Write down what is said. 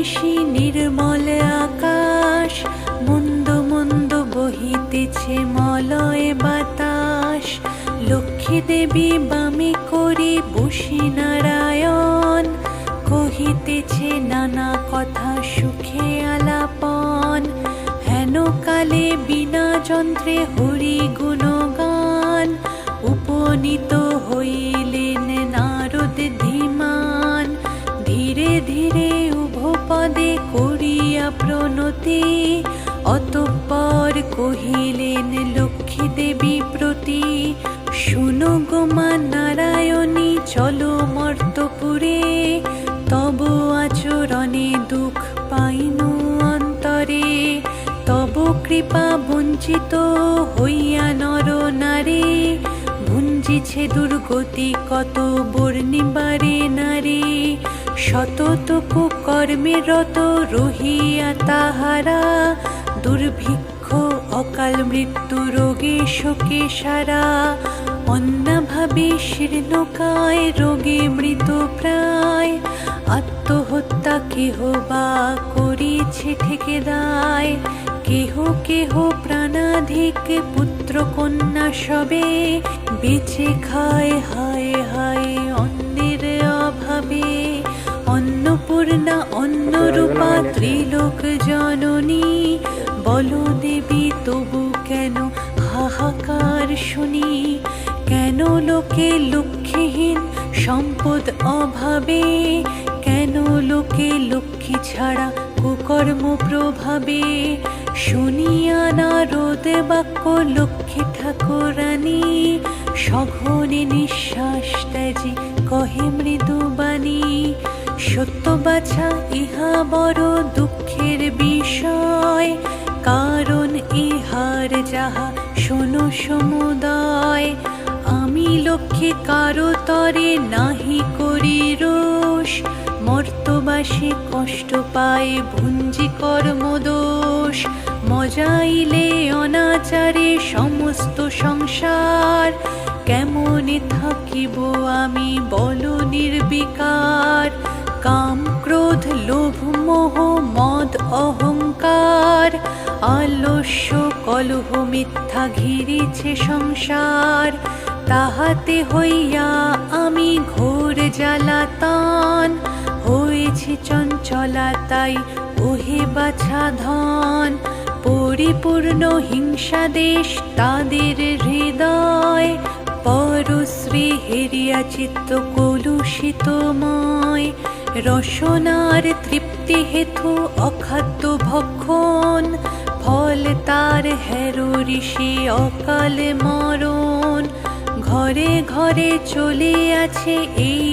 নিশি নির্মল আকাশ, মন্দ মন্দ বহিতেছে মলয় বাতাস। লক্ষ্মী দেবী বামে করি বসি নারায়ণ, কহিতেছে নানা কথা সুখে আলাপন। হেন কালে বিনা যন্ত্রে হরি গুণগান, উপনীত হইলেন নারদ ধীমান। ধীরে ধীরে উভপদে করিয়া প্রণতি, অতঃপর কহিলেন লক্ষ্মী দেবী প্রতি। শুনো গো মা নারায়ণী, চলো মর্তপুরে, তব আচরণে দুঃখ পাইনু অন্তরে। তব কৃপা বঞ্চিত হইয়া নর নারী, ভুঞ্জিছে দুর্গতি কত বর্ণিবারে নারী। শততপ কর্মে রত রহিয়া তাহারা, দুর্ভিক্ষ অকাল মৃত্যু রোগে শোকে সারা। অন্নাভাবে শীর্ণকায় রোগে মৃত প্রায়, আত্মহত্যা কেহ বা করিছে ঠেকে দায়। কেহ কেহ প্রাণাধিক পুত্র কন্যা সবে, বেঁচে খায় হায় হায় অন্নের অভাবে। অন্নপূর্ণা অন্নরূপা ত্রিলোক জননী, বলো দেবী তবু কেন হাহাকার শুনি। কেন লোকে লক্ষ্মীহীন সম্পদ অভাবে, কেন লোকে লক্ষ্মী ছাড়া কুকর্ম প্রভাবে। শুনিয়া নারদ বাক্য লক্ষ্মী ঠাকুরানী, সঘনে নিঃশ্বাস ত্যাজি কহে মৃদু বাণী। সত্য বাছা ইহা বড় দুঃখের বিষয়, কারণ ইহার যাহা শোনো সমুদয়। আমি লক্ষ্মী কারো তরে নাহি করি রোষ, মর্তবাসী কষ্ট পায় ভুঞ্জি কর্মদোষ। মজাইলে অনাচারে সমস্ত সংসার, কেমনে থাকিব আমি বলো নির্বিকার। কাম ক্রোধ লোভ মোহ মদ অহংকার, আলস্য কলহ মিথ্যা ঘিরেছে সংসার। তাহাতে হইয়া আমি ঘোর জ্বালাতন, হয়েছি চঞ্চলা তাই ওহে বাছা ধন। পরিপূর্ণ হিংসা দেশ তাদের হৃদয়, পরশ্রী হেরিয়া চিত্ত কলুষিতময়। রসনার তৃপ্তি হেতু অখাদ্য ভক্ষণ, ফল তার হেরো ঋষি অকাল মরণ। ঘরে ঘরে চলে আছে এই